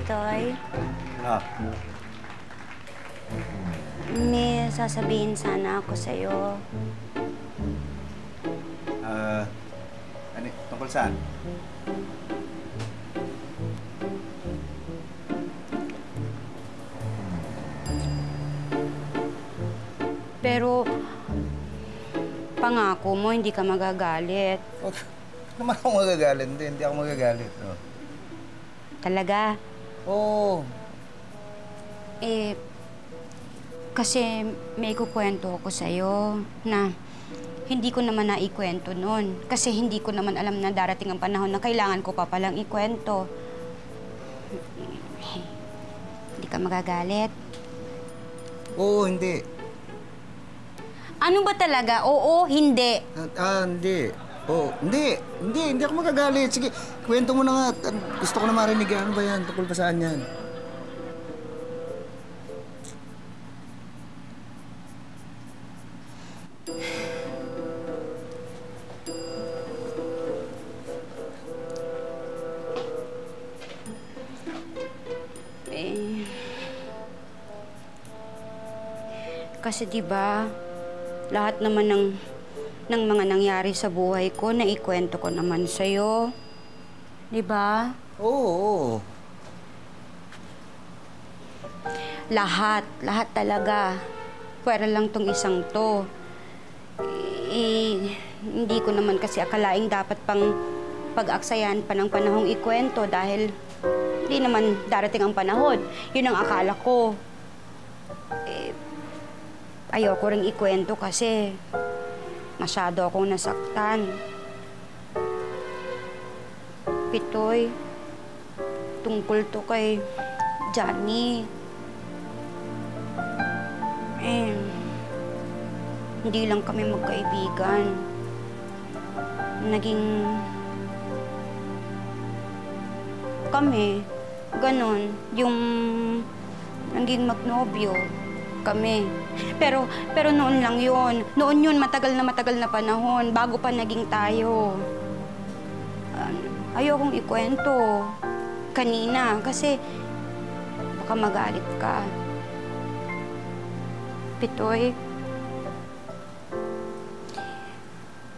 Pitoy, Ah, may sasabihin sana ako sa'yo. ano, tungkol saan? Pero, pangako mo, hindi ka magagalit. Huwag naman ako magagalit. Hindi ako magagalit. Oh. Talaga? Oo. Kasi may kukwento ako sa'yo na hindi ko naman naikwento noon. Kasi hindi ko naman alam na darating ang panahon na kailangan ko pa palang ikwento. Hindi ka magagalit? Oo, hindi. Ano ba talaga? Oo, hindi. Hindi. Oo, hindi ako magagalit. Sige, kwento mo na nga. Gusto ko na marinig. Ano ba yan? Tungkol pa saan yan? Kasi 'di ba, lahat naman ng mga nangyari sa buhay ko, naikwento ko naman sa'yo. 'Di ba? Oo. Lahat talaga. Pwera lang tong isang to. Hindi ko naman kasi akalaing dapat pang pag-aksayan pa ng panahong ikwento dahil hindi naman darating ang panahon. Yun ang akala ko. Ayoko ring ikwento kasi masyado akong nasaktan. Pitoy, tungkol to kay Johnny. Hindi lang kami magkaibigan. Naging kami, ganon, yung naging magnobyo kami. Pero noon lang yun. Noon yun, matagal na panahon, bago pa naging tayo. Ayokong ikwento kanina kasi baka magalit ka. Pitoy,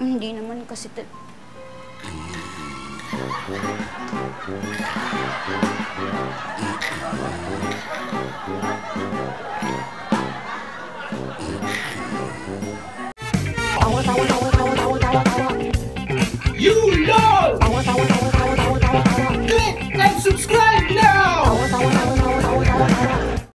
hindi naman kasi You